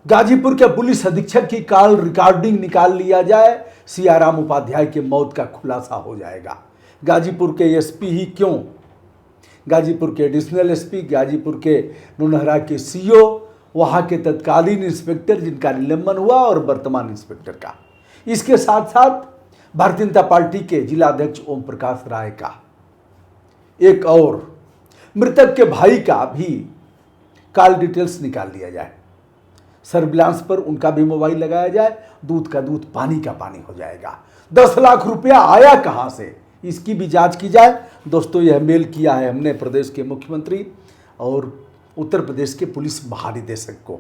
गाजीपुर के पुलिस अधीक्षक की कॉल रिकॉर्डिंग निकाल लिया जाए, सियाराम उपाध्याय के मौत का खुलासा हो जाएगा। गाजीपुर के एसपी ही क्यों, गाजीपुर के एडिशनल एसपी, गाजीपुर के नौनहरा के सीओ, वहां के तत्कालीन इंस्पेक्टर जिनका निलंबन हुआ और वर्तमान इंस्पेक्टर का, इसके साथ साथ भारतीय जनता पार्टी के जिला अध्यक्ष ओम प्रकाश राय का, एक और मृतक के भाई का भी कॉल डिटेल्स निकाल लिया जाए, सर्विलांस पर उनका भी मोबाइल लगाया जाए, दूध का दूध पानी का पानी हो जाएगा। 10 लाख रुपया आया कहां से, इसकी भी जांच की जाए। दोस्तों, यह मेल किया है हमने प्रदेश के मुख्यमंत्री और उत्तर प्रदेश के पुलिस महानिदेशक को।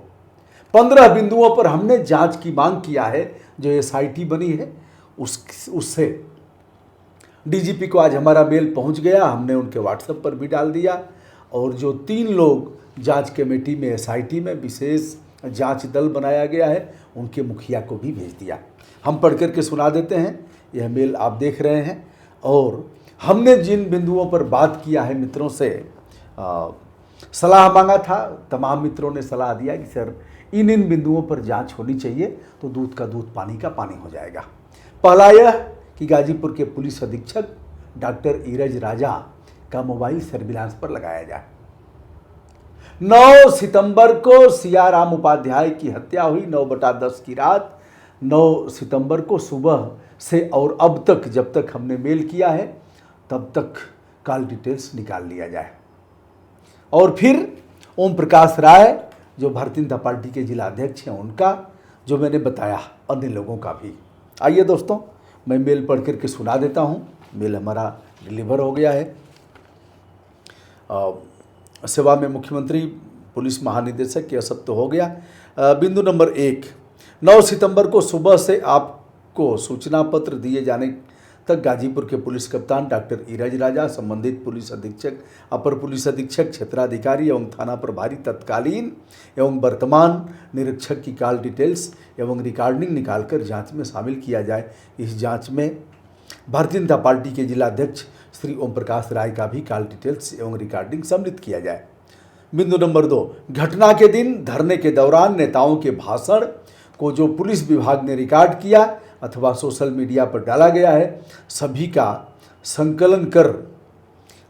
15 बिंदुओं पर हमने जांच की मांग किया है। जो एसआईटी बनी है उससे डीजीपी को आज हमारा मेल पहुंच गया, हमने उनके व्हाट्सएप पर भी डाल दिया। और जो 3 लोग जांच कमेटी में, एसआईटी में विशेष जांच दल बनाया गया है, उनके मुखिया को भी भेज दिया। हम पढ़ करके सुना देते हैं, यह मेल आप देख रहे हैं। और हमने जिन बिंदुओं पर बात किया है, मित्रों से सलाह मांगा था, तमाम मित्रों ने सलाह दिया कि सर इन बिंदुओं पर जांच होनी चाहिए, तो दूध का दूध पानी का पानी हो जाएगा। पहला यह कि गाजीपुर के पुलिस अधीक्षक डॉक्टर ईरज राजा का मोबाइल सर्विलांस पर लगाया जाए। 9 सितंबर को सियाराम उपाध्याय की हत्या हुई, 9/10 की रात, 9 सितंबर को सुबह से और अब तक, जब तक हमने मेल किया है तब तक कॉल डिटेल्स निकाल लिया जाए। और फिर ओम प्रकाश राय जो भारतीय जनता पार्टी के जिला अध्यक्ष हैं, उनका, जो मैंने बताया, अन्य लोगों का भी। आइए दोस्तों, मैं मेल पढ़ करके सुना देता हूँ। मेल हमारा डिलीवर हो गया है। सेवा में मुख्यमंत्री, पुलिस महानिदेशक, यह सब तो हो गया। बिंदु नंबर 1, 9 सितंबर को सुबह से आपको सूचना पत्र दिए जाने तक गाजीपुर के पुलिस कप्तान डॉक्टर ईरज राजा, संबंधित पुलिस अधीक्षक, अपर पुलिस अधीक्षक, क्षेत्राधिकारी एवं थाना प्रभारी, तत्कालीन एवं वर्तमान निरीक्षक की कॉल डिटेल्स एवं रिकॉर्डिंग निकालकर जांच में शामिल किया जाए। इस जांच में भारतीय जनता पार्टी के जिला अध्यक्ष श्री ओम प्रकाश राय का भी कॉल डिटेल्स एवं रिकॉर्डिंग सम्मिलित किया जाए। बिंदु नंबर 2, घटना के दिन धरने के दौरान नेताओं के भाषण को जो पुलिस विभाग ने रिकॉर्ड किया अथवा सोशल मीडिया पर डाला गया है, सभी का संकलन कर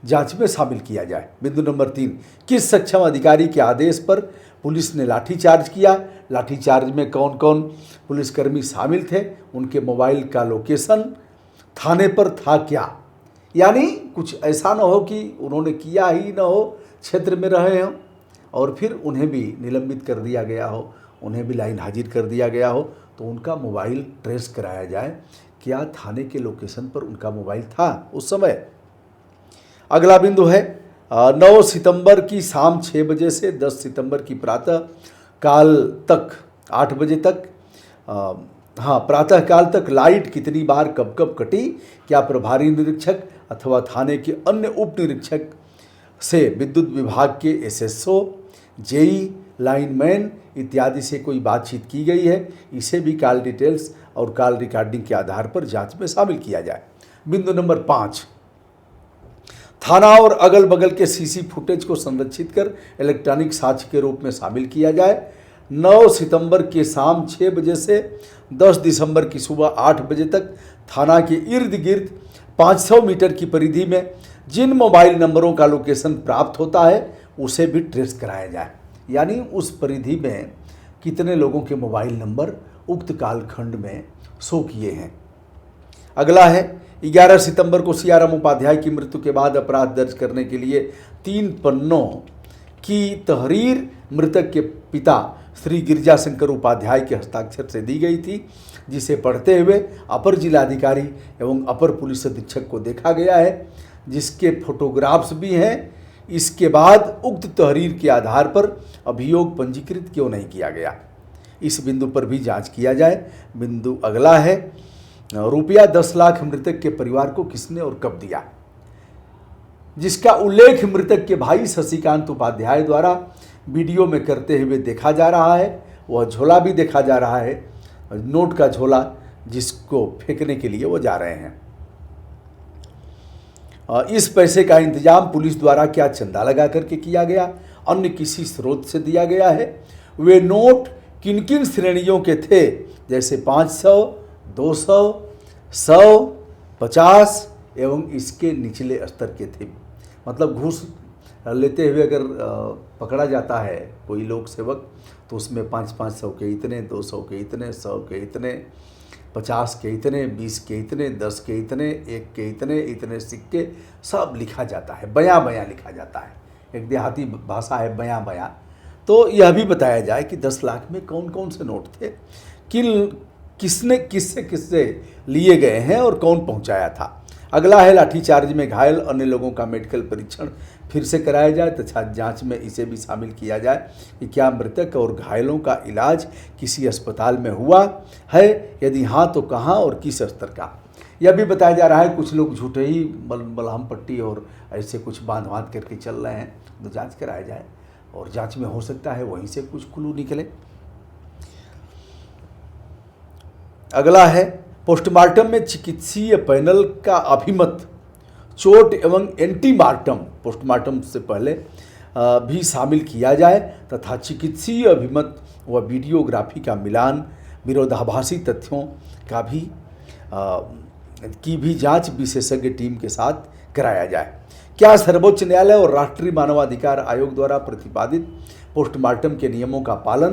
जांच में शामिल किया जाए। बिंदु नंबर 3, किस सक्षम अधिकारी के आदेश पर पुलिस ने लाठीचार्ज किया, लाठीचार्ज में कौन कौन पुलिसकर्मी शामिल थे, उनके मोबाइल का लोकेशन थाने पर था क्या। यानी कुछ ऐसा न हो कि उन्होंने किया ही न हो, क्षेत्र में रहे हों और फिर उन्हें भी निलंबित कर दिया गया हो, उन्हें भी लाइन हाजिर कर दिया गया हो, तो उनका मोबाइल ट्रेस कराया जाए, क्या थाने के लोकेशन पर उनका मोबाइल था उस समय। अगला बिंदु है 9 सितंबर की शाम 6 बजे से 10 सितंबर की प्रातः काल तक 8 बजे तक, प्रातः काल तक लाइट कितनी बार कब कब कटी, क्या प्रभारी निरीक्षक अथवा थाने के अन्य उप निरीक्षक से विद्युत विभाग के एसएसओ, जेई, लाइनमैन इत्यादि से कोई बातचीत की गई है, इसे भी कॉल डिटेल्स और कॉल रिकॉर्डिंग के आधार पर जांच में शामिल किया जाए। बिंदु नंबर 5, थाना और अगल बगल के सीसी फुटेज को संरक्षित कर इलेक्ट्रॉनिक साक्ष्य के रूप में शामिल किया जाए। 9 सितंबर के शाम 6 बजे से 10 दिसंबर की सुबह 8 बजे तक थाना के इर्द गिर्द 500 मीटर की परिधि में जिन मोबाइल नंबरों का लोकेशन प्राप्त होता है उसे भी ट्रेस कराया जाए। यानी उस परिधि में कितने लोगों के मोबाइल नंबर उक्त कालखंड में शो किए हैं। अगला है 11 सितंबर को सियाराम उपाध्याय की मृत्यु के बाद अपराध दर्ज करने के लिए 3 पन्नों की तहरीर मृतक के पिता श्री गिरजा शंकर उपाध्याय के हस्ताक्षर से दी गई थी, जिसे पढ़ते हुए अपर जिलाधिकारी एवं अपर पुलिस अधीक्षक को देखा गया है, जिसके फोटोग्राफ्स भी हैं। इसके बाद उक्त तहरीर के आधार पर अभियोग पंजीकृत क्यों नहीं किया गया, इस बिंदु पर भी जांच किया जाए। बिंदु अगला है रुपया 10 लाख मृतक के परिवार को किसने और कब दिया, जिसका उल्लेख मृतक के भाई शशिकांत उपाध्याय द्वारा वीडियो में करते हुए देखा जा रहा है। वह झोला भी देखा जा रहा है, नोट का झोला, जिसको फेंकने के लिए वो जा रहे हैं। इस पैसे का इंतजाम पुलिस द्वारा क्या चंदा लगा करके किया गया, अन्य किसी स्रोत से दिया गया है। वे नोट किन किन श्रेणियों के थे, जैसे 500, 200, 100, 50 एवं इसके निचले स्तर के थे। मतलब घूस लेते हुए अगर पकड़ा जाता है कोई लोक सेवक तो उसमें 500 के इतने, 200 के इतने, 100 के इतने, 50 के इतने, 20 के इतने, 10 के इतने, 1 के इतने, इतने सिक्के सब लिखा जाता है, बयां बयां लिखा जाता है। एक देहाती भाषा है बयां बयां। तो यह भी बताया जाए कि 10 लाख में कौन कौन से नोट थे, किसने किससे लिए गए हैं और कौन पहुंचाया था। अगला है लाठीचार्ज में घायल अन्य लोगों का मेडिकल परीक्षण फिर से कराया जाए तथा जांच में इसे भी शामिल किया जाए कि क्या मृतक और घायलों का इलाज किसी अस्पताल में हुआ है, यदि हाँ तो कहाँ और किस स्तर का। यह भी बताया जा रहा है कुछ लोग झूठे ही मलहम पट्टी और ऐसे कुछ बांध करके चल रहे हैं, तो जाँच कराया जाए और जाँच में हो सकता है वहीं से कुछ क्लू निकले। अगला है पोस्टमार्टम में चिकित्सीय पैनल का अभिमत चोट एवं एंटीमार्टम पोस्टमार्टम से पहले भी शामिल किया जाए तथा चिकित्सीय अभिमत व वीडियोग्राफी का मिलान विरोधाभासी तथ्यों का भी जांच विशेषज्ञ टीम के साथ कराया जाए। क्या सर्वोच्च न्यायालय और राष्ट्रीय मानवाधिकार आयोग द्वारा प्रतिपादित पोस्टमार्टम के नियमों का पालन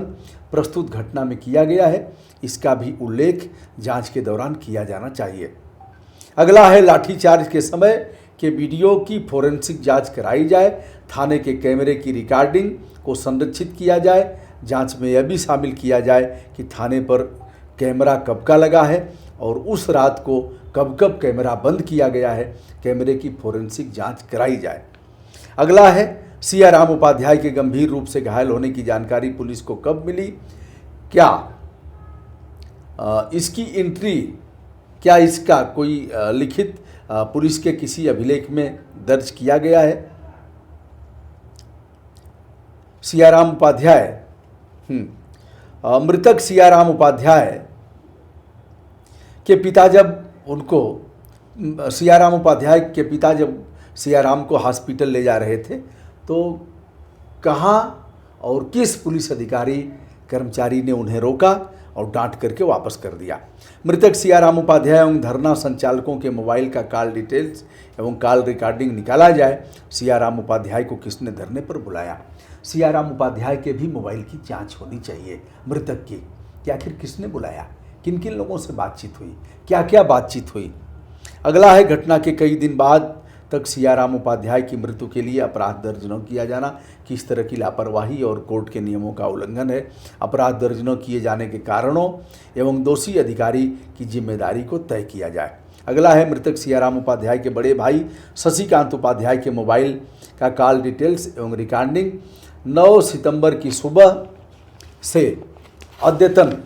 प्रस्तुत घटना में किया गया है, इसका भी उल्लेख जांच के दौरान किया जाना चाहिए। अगला है लाठीचार्ज के समय के वीडियो की फोरेंसिक जांच कराई जाए, थाने के कैमरे की रिकॉर्डिंग को संरक्षित किया जाए। जांच में यह भी शामिल किया जाए कि थाने पर कैमरा कब का लगा है और उस रात को कब कब कैमरा बंद किया गया है, कैमरे की फोरेंसिक जांच कराई जाए। अगला है सियाराम उपाध्याय के गंभीर रूप से घायल होने की जानकारी पुलिस को कब मिली, क्या इसकी एंट्री, क्या इसका कोई लिखित पुलिस के किसी अभिलेख में दर्ज किया गया है। सियाराम उपाध्याय मृतक सियाराम उपाध्याय के पिता जब सियाराम को हॉस्पिटल ले जा रहे थे तो कहाँ और किस पुलिस अधिकारी कर्मचारी ने उन्हें रोका और डांट करके वापस कर दिया। मृतक सियाराम उपाध्याय एवं धरना संचालकों के मोबाइल का कॉल डिटेल्स एवं कॉल रिकॉर्डिंग निकाला जाए। सियाराम उपाध्याय को किसने धरने पर बुलाया। सियाराम उपाध्याय के भी मोबाइल की जांच होनी चाहिए मृतक की, कि आखिर किसने बुलाया, किन किन लोगों से बातचीत हुई, क्या क्या बातचीत हुई। अगला है घटना के कई दिन बाद तक सियाराम उपाध्याय की मृत्यु के लिए अपराध दर्ज न किया जाना किस तरह की लापरवाही और कोर्ट के नियमों का उल्लंघन है। अपराध दर्ज न किए जाने के कारणों एवं दोषी अधिकारी की जिम्मेदारी को तय किया जाए। अगला है मृतक सियाराम उपाध्याय के बड़े भाई शशिकांत उपाध्याय के मोबाइल का कॉल डिटेल्स एवं रिकॉर्डिंग 9 सितंबर की सुबह से अद्यतन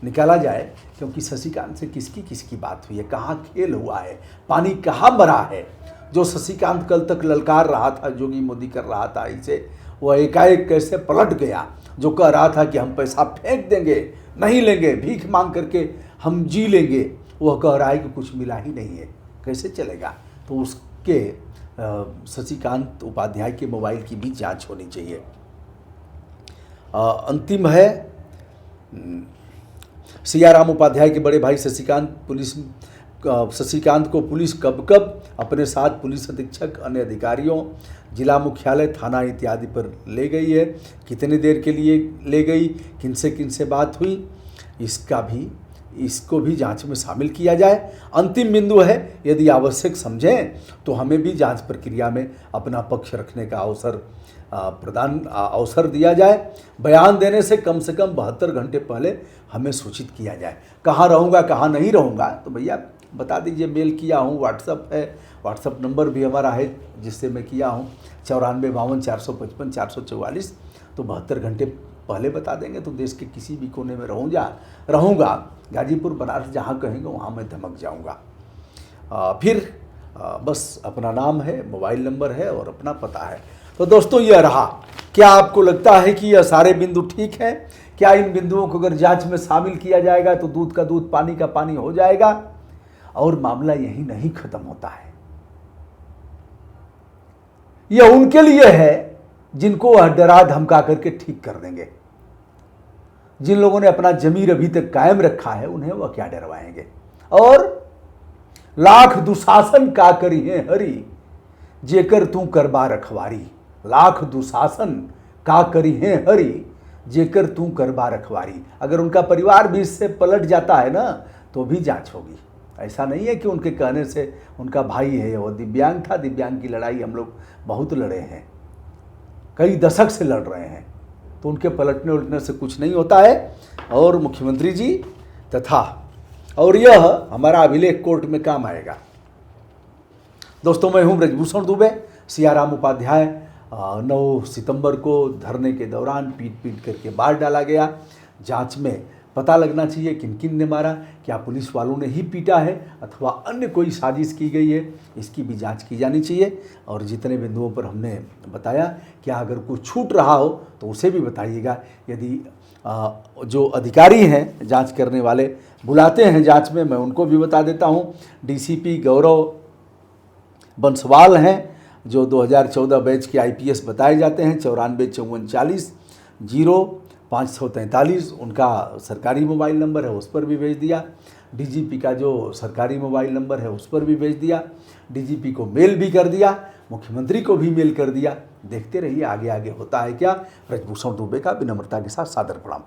निकाला जाए, क्योंकि शशिकांत से किसकी बात हुई है, कहाँ खेल हुआ है, पानी कहाँ भरा है। जो शशिकांत कल तक ललकार रहा था, जोगी मोदी कर रहा था इसे, वह एकाएक कैसे पलट गया। जो कह रहा था कि हम पैसा फेंक देंगे, नहीं लेंगे, भीख मांग करके हम जी लेंगे, वह कह रहा है कि कुछ मिला ही नहीं है, कैसे चलेगा। तो उसके शशिकांत उपाध्याय के मोबाइल की भी जांच होनी चाहिए। अंतिम है सियाराम उपाध्याय के बड़े भाई शशिकांत को पुलिस कब कब अपने साथ पुलिस अधीक्षक, अन्य अधिकारियों, जिला मुख्यालय, थाना इत्यादि पर ले गई है, कितनी देर के लिए ले गई, किनसे बात हुई, इसको भी जांच में शामिल किया जाए। अंतिम बिंदु है, यदि आवश्यक समझें तो हमें भी जांच प्रक्रिया में अपना पक्ष रखने का अवसर दिया जाए। बयान देने से कम 72 घंटे पहले हमें सूचित किया जाए। कहाँ रहूँगा, कहाँ नहीं रहूँगा, तो भैया बता दीजिए। मेल किया हूँ, व्हाट्सअप है, व्हाट्सअप नंबर भी हमारा है जिससे मैं किया हूँ 94 52 455 444। तो 72 घंटे पहले बता देंगे तो देश के किसी भी कोने में रहूँगा, गाजीपुर, बनारस, जहाँ कहेंगे वहाँ मैं धमक जाऊँगा। फिर बस अपना नाम है, मोबाइल नंबर है और अपना पता है। तो दोस्तों यह रहा। क्या आपको लगता है कि यह सारे बिंदु ठीक है? क्या इन बिंदुओं को अगर जांच में शामिल किया जाएगा तो दूध का दूध, पानी का पानी हो जाएगा? और मामला यही नहीं खत्म होता है। यह उनके लिए है जिनको वह डरा धमका करके ठीक कर देंगे। जिन लोगों ने अपना जमीर अभी तक कायम रखा है उन्हें वह क्या डरवाएंगे। और लाख दुशासन का करी है हरि, जेकर तू करबा रखवारी। लाख दुशासन का करी है हरि, जेकर तू करबा रखवारी। अगर उनका परिवार भी इससे पलट जाता है ना तो भी जांच होगी। ऐसा नहीं है कि उनके कहने से उनका भाई है, वो दिव्यांग था, दिव्यांग की लड़ाई हम लोग बहुत लड़े हैं, कई दशक से लड़ रहे हैं, तो उनके पलटने उलटने से कुछ नहीं होता है। और मुख्यमंत्री जी तथा और यह हमारा अभिलेख कोर्ट में काम आएगा। दोस्तों, मैं हूं ब्रजभूषण दुबे। सियाराम उपाध्याय 9 सितंबर को धरने के दौरान पीट करके मार डाला गया। जांच में पता लगना चाहिए किन किन ने मारा, क्या पुलिस वालों ने ही पीटा है अथवा अन्य कोई साजिश की गई है, इसकी भी जांच की जानी चाहिए। और जितने बिंदुओं पर हमने बताया, क्या अगर कुछ छूट रहा हो तो उसे भी बताइएगा। यदि जो अधिकारी हैं जांच करने वाले बुलाते हैं जांच में, मैं उनको भी बता देता हूं। डीसीपी गौरव बंसवाल हैं जो 2014 बैच के आईपीएस बताए जाते हैं। 94 54 40 0543 उनका सरकारी मोबाइल नंबर है, उस पर भी भेज दिया। डीजीपी का जो सरकारी मोबाइल नंबर है उस पर भी भेज दिया। डीजीपी को मेल भी कर दिया, मुख्यमंत्री को भी मेल कर दिया। देखते रहिए आगे आगे होता है क्या। ब्रजभूषण दुबे का विनम्रता के साथ सादर प्रणाम।